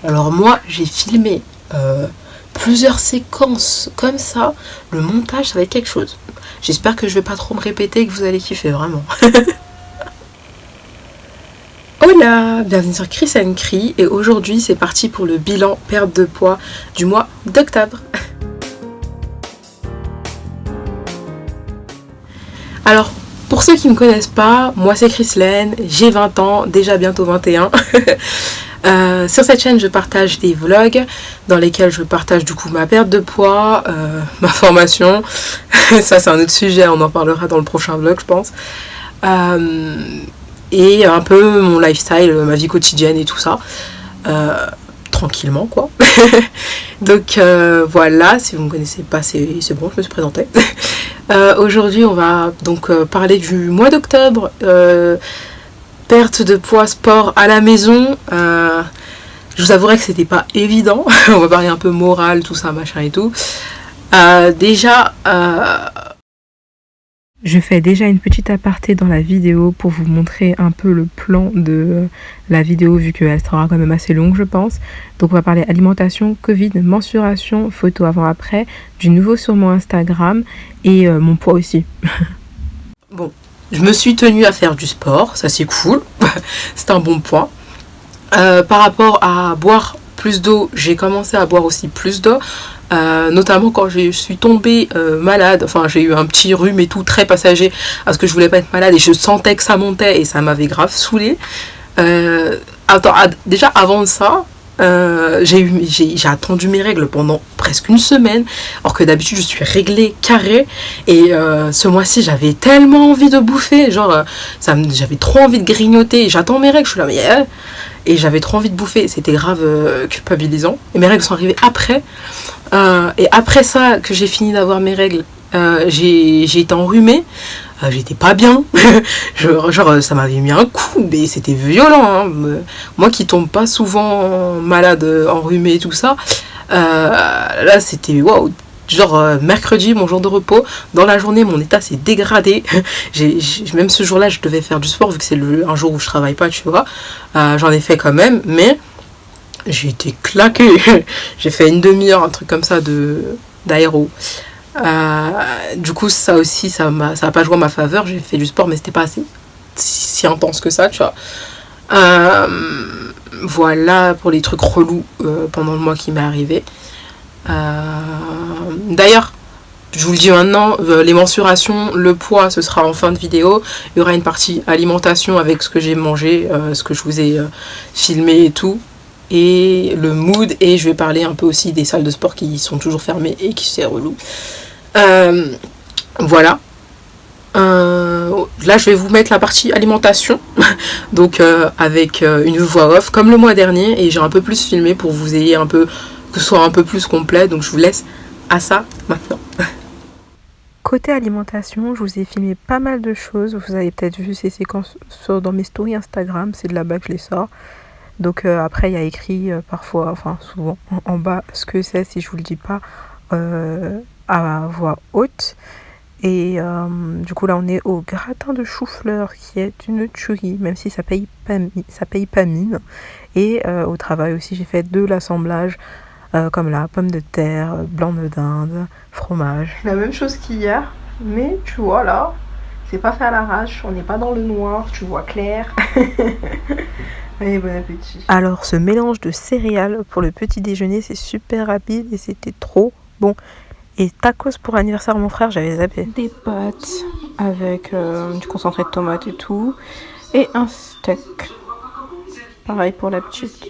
Alors moi, j'ai filmé plusieurs séquences comme ça. Le montage, ça va être quelque chose. J'espère que je vais pas trop me répéter et que vous allez kiffer, vraiment. Hola, bienvenue sur Chris & Cri et aujourd'hui c'est parti pour le bilan perte de poids du mois d'octobre. Alors, pour ceux qui ne me connaissent pas, moi c'est Chrislaine, j'ai 20 ans, déjà bientôt 21. Sur cette chaîne je partage des vlogs dans lesquels je partage du coup ma perte de poids, ma formation, ça c'est un autre sujet, on en parlera dans le prochain vlog je pense. Et un peu mon lifestyle, ma vie quotidienne et tout ça, tranquillement quoi. Donc voilà, si vous ne me connaissez pas c'est bon, je me suis présentée. Aujourd'hui on va donc parler du mois d'octobre, perte de poids, sport à la maison. Je vous avouerai que c'était pas évident. On va parler un peu moral, tout ça, machin et tout. Je fais déjà une petite aparté dans la vidéo pour vous montrer un peu le plan de la vidéo vu qu'elle sera quand même assez longue je pense. Donc on va parler alimentation, Covid, mensuration, photo avant-après, du nouveau sur mon Instagram et mon poids aussi. Bon, je me suis tenue à faire du sport, ça c'est cool, c'est un bon point. Par rapport à boire plus d'eau, j'ai commencé à boire aussi plus d'eau. Notamment quand je suis tombée malade, enfin j'ai eu un petit rhume et tout très passager parce que je voulais pas être malade et je sentais que ça montait et ça m'avait grave saoulée. Déjà avant ça, j'ai attendu mes règles pendant presque une semaine alors que d'habitude je suis réglée carré et ce mois-ci j'avais tellement envie de bouffer, genre j'avais trop envie de grignoter, j'attends mes règles, je suis là mais et j'avais trop envie de bouffer, c'était grave culpabilisant et mes règles sont arrivées après. Et après ça que j'ai fini d'avoir mes règles, j'ai été enrhumée, j'étais pas bien. genre ça m'avait mis un coup, mais c'était violent hein. Moi qui tombe pas souvent malade, enrhumée et tout ça, là c'était waouh. Genre mercredi, mon jour de repos, dans la journée mon état s'est dégradé. Même ce jour là je devais faire du sport vu que c'est un jour où je travaille pas, tu vois. J'en ai fait quand même, mais j'ai été claquée. J'ai fait une demi-heure, un truc comme ça d'aéro. Du coup ça aussi ça a pas joué à ma faveur. J'ai fait du sport mais c'était pas assez si intense que ça, tu vois. Voilà pour les trucs relous pendant le mois qui m'est arrivé. D'ailleurs je vous le dis maintenant, les mensurations, le poids, ce sera en fin de vidéo. Il y aura une partie alimentation avec ce que j'ai mangé, ce que je vous ai filmé et tout. Et le mood, et je vais parler un peu aussi des salles de sport qui sont toujours fermées et qui c'est relou. Voilà. Là je vais vous mettre la partie alimentation. Donc avec une voix off comme le mois dernier. Et j'ai un peu plus filmé pour que vous ayez un peu, que ce soit un peu plus complet. Donc je vous laisse à ça maintenant. Côté alimentation, je vous ai filmé pas mal de choses. Vous avez peut-être vu ces séquences dans mes stories Instagram. C'est de là-bas que je les sors. Donc après il y a écrit parfois, enfin souvent en bas ce que c'est si je vous le dis pas à voix haute. Et du coup là on est au gratin de chou-fleur qui est une tuerie, même si ça paye pas mine. Et au travail aussi j'ai fait de l'assemblage comme la pomme de terre, blanc de dinde, fromage. La même chose qu'hier, mais tu vois là, c'est pas fait à l'arrache, on n'est pas dans le noir, tu vois clair. Allez, bon appétit. Alors ce mélange de céréales pour le petit déjeuner c'est super rapide et c'était trop bon. Et tacos pour l'anniversaire de mon frère, j'avais zappé. Des pâtes avec du concentré de tomate et tout. Et un steak. Pareil pour la petite.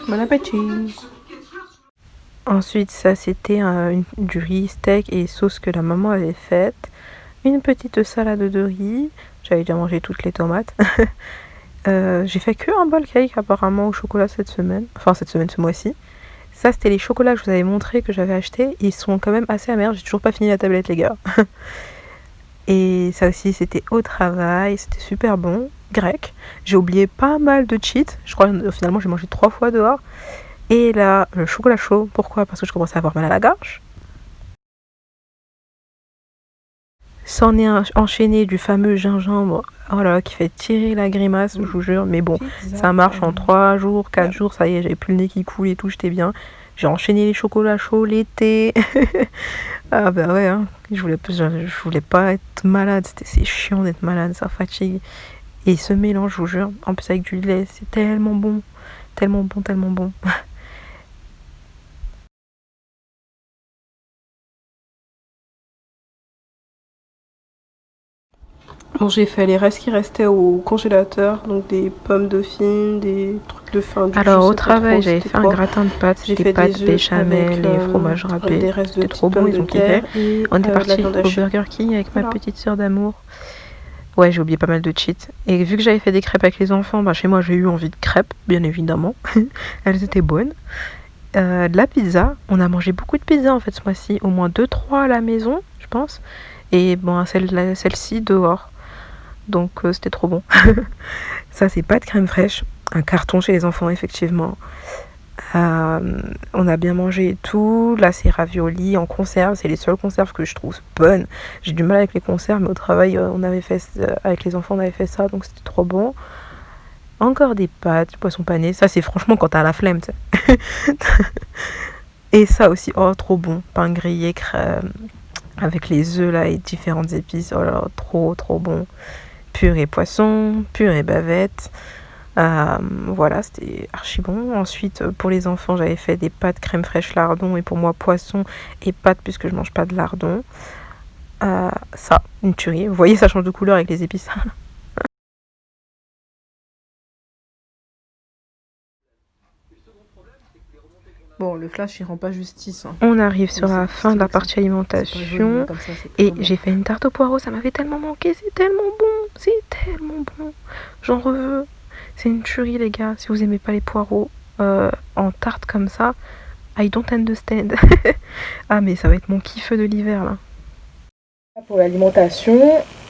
Bon appétit. Ensuite ça c'était du riz, steak et sauce que la maman avait faite. Une petite salade de riz. J'avais déjà mangé toutes les tomates. J'ai fait que un bol cake apparemment au chocolat cette semaine, ce mois-ci. Ça c'était les chocolats que je vous avais montré que j'avais acheté, ils sont quand même assez amers, j'ai toujours pas fini la tablette les gars. Et ça aussi c'était au travail, c'était super bon, grec. J'ai oublié pas mal de cheats, je crois finalement j'ai mangé 3 fois dehors. Et là le chocolat chaud, pourquoi? Parce que je commençais à avoir mal à la gorge. s'en est enchaîné du fameux gingembre, oh là là, qui fait tirer la grimace, je vous jure. Mais bon, ça marche en 3 jours, 4 jours, ça y est, j'avais plus le nez qui coule et tout, j'étais bien. J'ai enchaîné les chocolats chauds l'été. Ah bah ouais, hein. Je voulais pas être malade, c'est chiant d'être malade, ça fatigue. Et ce mélange, je vous jure, en plus avec du lait, c'est tellement bon, tellement bon, tellement bon. Bon, j'ai fait les restes qui restaient au congélateur, donc des pommes dauphines, des trucs de fin du Alors au travail, j'avais fait un gratin de pâtes, J'ai des fait pâtes des œufs béchamel avec, et fromage râpé. des restes de C'était trop petites bon, pommes ils de ont kiffé. terre et On est de la parti viande au hachée. Burger King avec ma Voilà. petite sœur d'amour. Ouais, j'ai oublié pas mal de cheats. Et vu que j'avais fait des crêpes avec les enfants, bah chez moi j'ai eu envie de crêpes, bien évidemment. Elles étaient bonnes. De la pizza, on a mangé beaucoup de pizza en fait ce mois-ci, au moins 2-3 à la maison, je pense. Et bon, celle-ci dehors. Donc c'était trop bon. Ça, c'est pas de crème fraîche. Un carton chez les enfants, effectivement. On a bien mangé et tout. Là, c'est raviolis en conserve. C'est les seules conserves que je trouve bonnes. J'ai du mal avec les conserves, mais au travail, on avait fait avec les enfants, on avait fait ça, donc c'était trop bon. Encore des pâtes, du poisson pané. Ça, c'est franchement quand t'as la flemme, tu sais. Et ça aussi, oh, trop bon. Pain grillé, crème, avec les œufs là et différentes épices. Oh là là, trop, trop bon. Purée poisson, purée bavette. Voilà, c'était archi bon. Ensuite, pour les enfants, j'avais fait des pâtes crème fraîche lardon et pour moi poisson et pâtes puisque je mange pas de lardon. Ça, une tuerie. Vous voyez, ça change de couleur avec les épices. Bon, le flash, il rend pas justice. Hein. On arrive sur la fin de la partie alimentation et j'ai fait une tarte au poireau. Ça m'avait tellement manqué, c'est tellement bon, c'est tellement bon. J'en reveux. C'est une tuerie, les gars. Si vous aimez pas les poireaux en tarte comme ça, I don't understand. Ah, mais ça va être mon kiff de l'hiver là. Pour l'alimentation,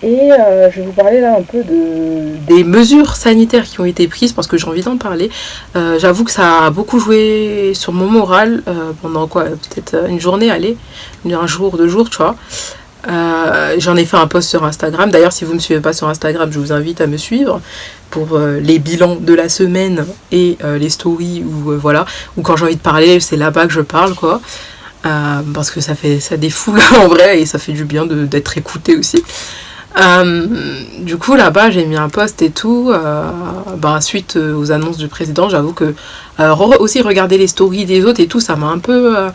et je vais vous parler là un peu des mesures sanitaires qui ont été prises parce que j'ai envie d'en parler. J'avoue que ça a beaucoup joué sur mon moral pendant quoi, peut-être une journée, allez, un jour, 2 jours, tu vois. J'en ai fait un post sur Instagram. D'ailleurs, si vous ne me suivez pas sur Instagram, je vous invite à me suivre pour les bilans de la semaine et les stories ou voilà, ou quand j'ai envie de parler, c'est là-bas que je parle, quoi. Parce que ça défoule en vrai et ça fait du bien d'être écouté aussi. Du coup là-bas j'ai mis un post et tout suite aux annonces du président. J'avoue que aussi regarder les stories des autres et tout, ça m'a un peu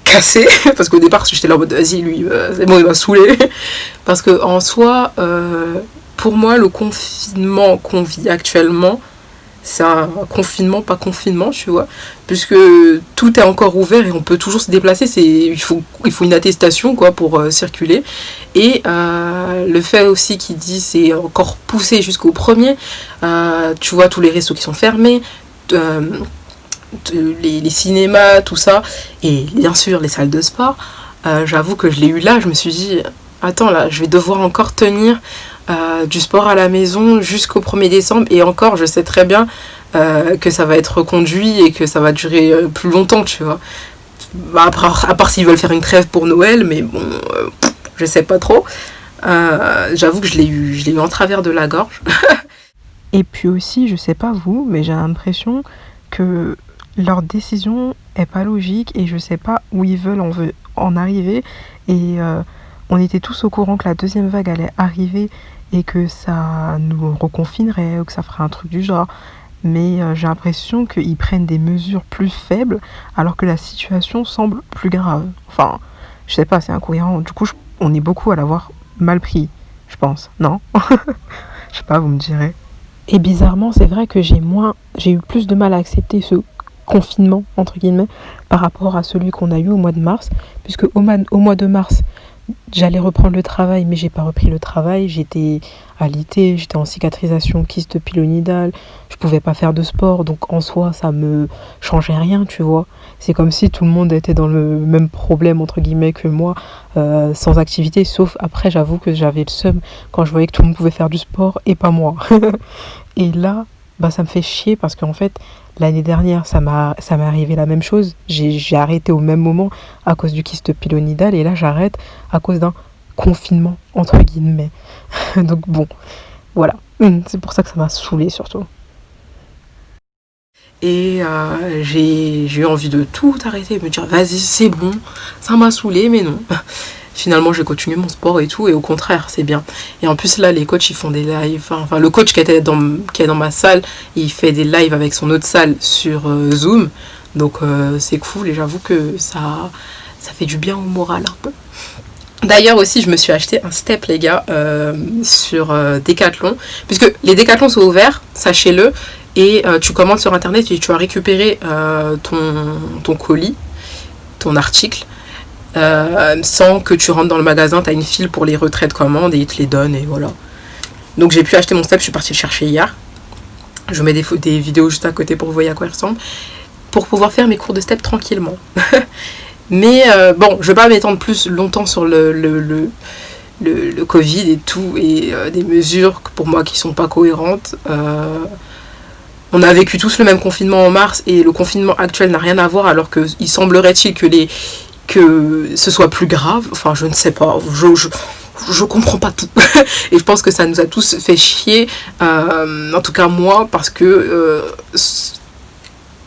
cassé parce qu'au départ j'étais là en mode vas-y lui c'est bon, il m'a saoulé. Parce que en soi pour moi le confinement qu'on vit actuellement, c'est un confinement, pas confinement, tu vois, puisque tout est encore ouvert et on peut toujours se déplacer. Il faut une attestation, quoi, pour circuler. Et le fait aussi qu'il dit c'est encore poussé jusqu'au 1er. Tu vois, tous les restos qui sont fermés, les cinémas, tout ça, et bien sûr les salles de sport. J'avoue que je l'ai eu là, je me suis dit, attends là, je vais devoir encore tenir du sport à la maison jusqu'au 1er décembre et encore je sais très bien que ça va être reconduit et que ça va durer plus longtemps, tu vois. À part s'ils veulent faire une trêve pour Noël, mais bon, je sais pas trop. J'avoue que je l'ai eu en travers de la gorge. Et puis aussi, je sais pas vous, mais j'ai l'impression que leur décision est pas logique et je sais pas où ils veulent en arriver. Et on était tous au courant que la deuxième vague allait arriver et que ça nous reconfinerait ou que ça ferait un truc du genre. Mais j'ai l'impression qu'ils prennent des mesures plus faibles alors que la situation semble plus grave. Enfin, je sais pas, c'est incohérent. Du coup, on est beaucoup à l'avoir mal pris, je pense. Non? Je sais pas, vous me direz. Et bizarrement, c'est vrai que j'ai eu plus de mal à accepter ce confinement, entre guillemets, par rapport à celui qu'on a eu au mois de mars. Puisque au mois de mars, j'allais reprendre le travail, mais j'ai pas repris le travail. J'étais alitée, j'étais en cicatrisation kyste pilonidale, je pouvais pas faire de sport, donc en soi, ça me changeait rien, tu vois. C'est comme si tout le monde était dans le même problème, entre guillemets, que moi, sans activité, sauf après, j'avoue que j'avais le seum quand je voyais que tout le monde pouvait faire du sport et pas moi. Et là, ça me fait chier parce qu'en fait, l'année dernière, ça m'est arrivé la même chose. J'ai arrêté au même moment à cause du kyste pilonidal et là, j'arrête à cause d'un confinement, entre guillemets. Donc bon, voilà. C'est pour ça que ça m'a saoulée surtout. Et j'ai eu envie de tout arrêter, de me dire vas-y c'est bon, ça m'a saoulée, mais non. Finalement j'ai continué mon sport et tout, et au contraire c'est bien. Et en plus là les coachs ils font des lives, enfin le coach qui est dans ma salle, il fait des lives avec son autre salle sur Zoom, donc c'est cool, et j'avoue que ça fait du bien au moral un peu. D'ailleurs aussi je me suis acheté un step les gars sur Decathlon, puisque les Decathlon sont ouverts, sachez-le, et tu commandes sur internet et tu vas récupérer ton colis, ton article, sans que tu rentres dans le magasin. Tu as une file pour les retraits de commandes et ils te les donnent, et voilà. Donc j'ai pu acheter mon step, je suis partie le chercher hier. Je vous mets des vidéos juste à côté pour vous voyez à quoi il ressemble, pour pouvoir faire mes cours de step tranquillement. Mais bon, je vais pas m'étendre plus longtemps sur le Covid et tout, et des mesures pour moi qui sont pas cohérentes. On a vécu tous le même confinement en mars, et le confinement actuel n'a rien à voir, alors qu'il semblerait-il que ce soit plus grave. Enfin, je ne sais pas, je comprends pas tout. Et je pense que ça nous a tous fait chier, en tout cas moi, parce que je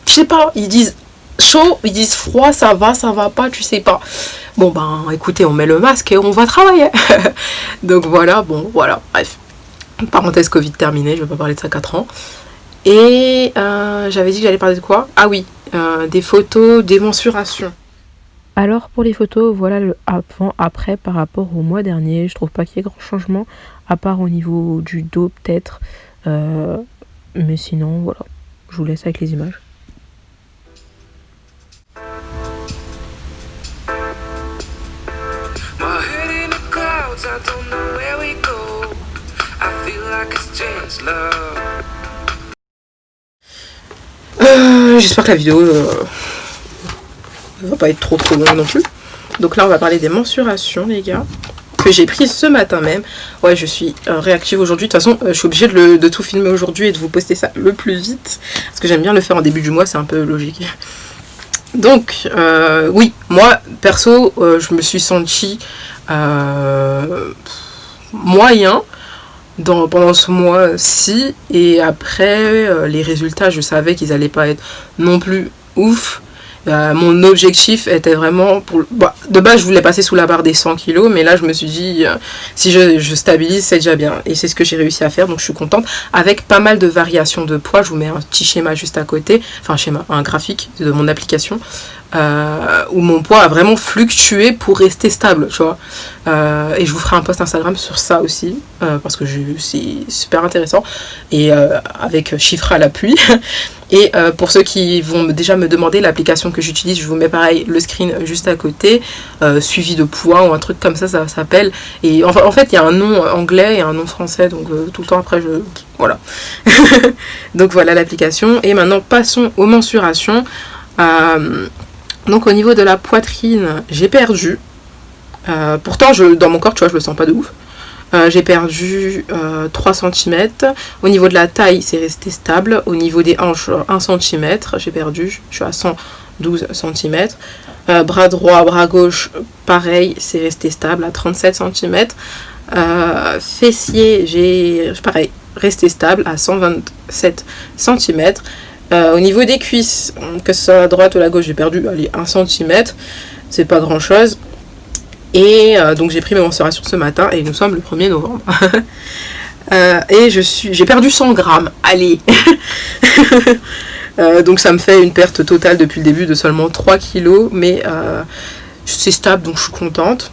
sais pas, ils disent chaud, ils disent froid, ça va pas, tu sais pas. Bon ben écoutez, on met le masque et on va travailler. Donc voilà, bref. Parenthèse Covid terminée, je vais pas parler de ça 4 ans. Et j'avais dit que j'allais parler de quoi ? Ah oui, des photos, des mensurations. Alors pour les photos, voilà le avant-après par rapport au mois dernier. Je trouve pas qu'il y ait grand changement, à part au niveau du dos peut-être. Mais sinon, voilà, je vous laisse avec les images. J'espère que la vidéo ne va pas être trop longue non plus. Donc là on va parler des mensurations les gars, que j'ai prises ce matin même. Ouais, je suis réactive aujourd'hui. De toute façon je suis obligée de tout filmer aujourd'hui et de vous poster ça le plus vite, parce que j'aime bien le faire en début du mois, c'est un peu logique. Donc oui, moi perso je me suis sentie moyen pendant ce mois-ci, et après les résultats je savais qu'ils allaient pas être non plus ouf. Mon objectif était vraiment de base je voulais passer sous la barre des 100 kilos, mais là je me suis dit si je stabilise c'est déjà bien, et c'est ce que j'ai réussi à faire, donc je suis contente, avec pas mal de variations de poids. Je vous mets un petit schéma juste à côté, enfin un graphique de mon application, où mon poids a vraiment fluctué pour rester stable, tu vois. Et je vous ferai un post Instagram sur ça aussi, parce que c'est super intéressant, et avec chiffres à l'appui. Et pour ceux qui vont déjà me demander l'application que j'utilise, je vous mets pareil le screen juste à côté, suivi de poids ou un truc comme ça s'appelle. Et en fait il y a un nom anglais et un nom français, donc tout le temps après voilà. Donc voilà l'application. Et maintenant passons aux mensurations. Donc au niveau de la poitrine, j'ai perdu. Pourtant dans mon corps, tu vois, je le sens pas de ouf. J'ai perdu 3 cm. Au niveau de la taille, c'est resté stable. Au niveau des hanches, 1 cm. J'ai perdu. Je suis à 112 cm. Bras droit, bras gauche, pareil, c'est resté stable à 37 cm. Fessier, pareil, resté stable à 127 cm. Au niveau des cuisses, que ce soit à droite ou à gauche, j'ai perdu 1 cm. C'est pas grand chose. Et donc j'ai pris mes mensurations ce matin, et nous sommes le 1er novembre. Et j'ai perdu 100 grammes. Allez. Donc ça me fait une perte totale depuis le début de seulement 3 kilos. Mais c'est stable, donc je suis contente.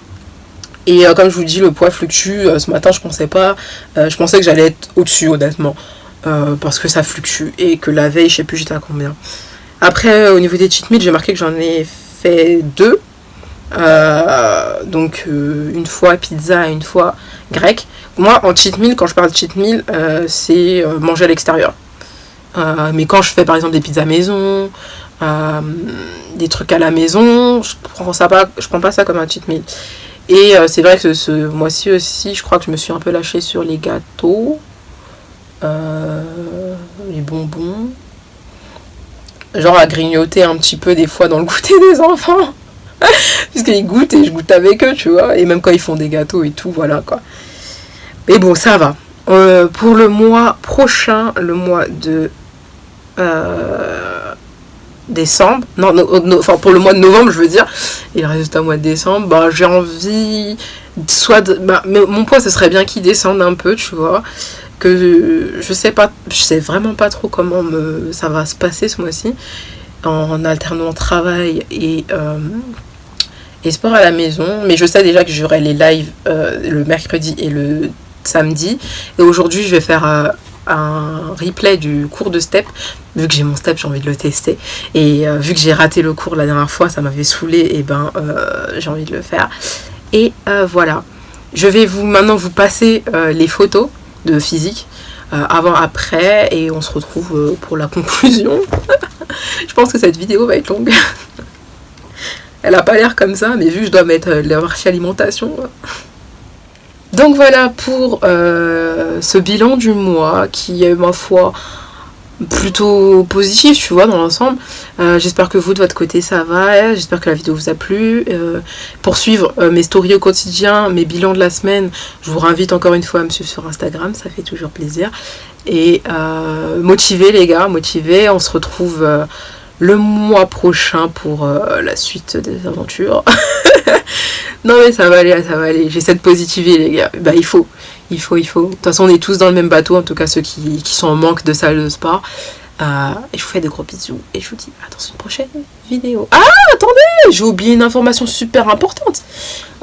Et comme je vous dis, le poids fluctue. Ce matin je pensais que j'allais être au-dessus honnêtement. Parce que ça fluctue. Et que la veille, je sais plus j'étais à combien. Après au niveau des cheat meals, j'ai marqué que j'en ai fait 2. Donc une fois pizza et une fois grec. Moi en cheat meal, quand je parle de cheat meal, c'est manger à l'extérieur. Mais quand je fais par exemple des pizzas maison, des trucs à la maison, je prends pas ça comme un cheat meal. Et c'est vrai que ce mois-ci aussi, je crois que je me suis un peu lâchée sur les gâteaux, les bonbons, genre à grignoter un petit peu des fois dans le goûter des enfants. Puisqu'ils goûtent et je goûte avec eux, tu vois. Et même quand ils font des gâteaux et tout, voilà quoi. Mais bon, ça va. Pour le mois prochain, le mois de décembre, enfin pour le mois de novembre, je veux dire, il reste un mois de décembre, bah j'ai envie, soit mais mon poids, ce serait bien qu'il descende un peu, tu vois. Que je sais vraiment pas trop comment ça va se passer ce mois-ci, en alternant travail et sport à la maison. Mais je sais déjà que j'aurai les lives le mercredi et le samedi. Et aujourd'hui, je vais faire un replay du cours de step. Vu que j'ai mon step, j'ai envie de le tester. Et vu que j'ai raté le cours la dernière fois, ça m'avait saoulé, et ben j'ai envie de le faire. Et voilà. Je vais maintenant vous passer les photos de physique avant, après, et on se retrouve pour la conclusion. Je pense que cette vidéo va être longue. Elle a pas l'air comme ça, mais vu que je dois mettre la partie alimentation. Donc voilà pour ce bilan du mois qui est, ma foi, plutôt positif, tu vois, dans l'ensemble. J'espère que vous, de votre côté, ça va. J'espère que la vidéo vous a plu. Pour suivre mes stories au quotidien, mes bilans de la semaine, je vous réinvite encore une fois à me suivre sur Instagram, ça fait toujours plaisir. Et motivez les gars, motivez. On se retrouve le mois prochain pour la suite des aventures. Non mais ça va aller, ça va aller. J'essaie de positiver les gars. Bah il faut. De toute façon on est tous dans le même bateau, en tout cas ceux qui sont en manque de salle de sport. Et je vous fais de gros bisous. Et je vous dis à dans une prochaine vidéo. Ah attendez, j'ai oublié une information super importante.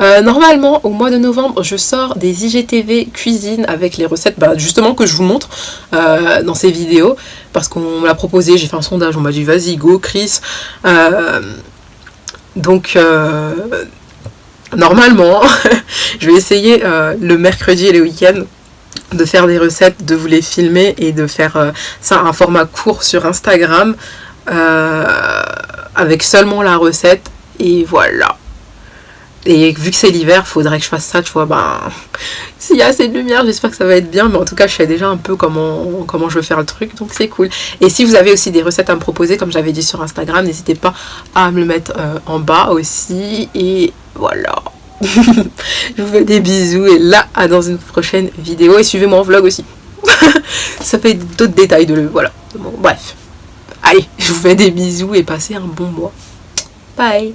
Normalement au mois de novembre je sors des IGTV cuisine avec les recettes justement que je vous montre dans ces vidéos. Parce qu'on me l'a proposé, j'ai fait un sondage, on m'a dit vas-y go Chris. Donc normalement, je vais essayer le mercredi et le week-end de faire des recettes, de vous les filmer et de faire ça un format court sur Instagram avec seulement la recette, et voilà. Et vu que c'est l'hiver, faudrait que je fasse ça, tu vois, s'il y a assez de lumière, j'espère que ça va être bien, mais en tout cas, je sais déjà un peu comment je veux faire le truc, donc c'est cool. Et si vous avez aussi des recettes à me proposer, comme j'avais dit sur Instagram, n'hésitez pas à me le mettre en bas aussi, et voilà. Je vous fais des bisous, et là, à dans une prochaine vidéo, et suivez mon vlog aussi. Ça fait d'autres détails voilà. Bon, bref. Allez, je vous fais des bisous, et passez un bon mois. Bye.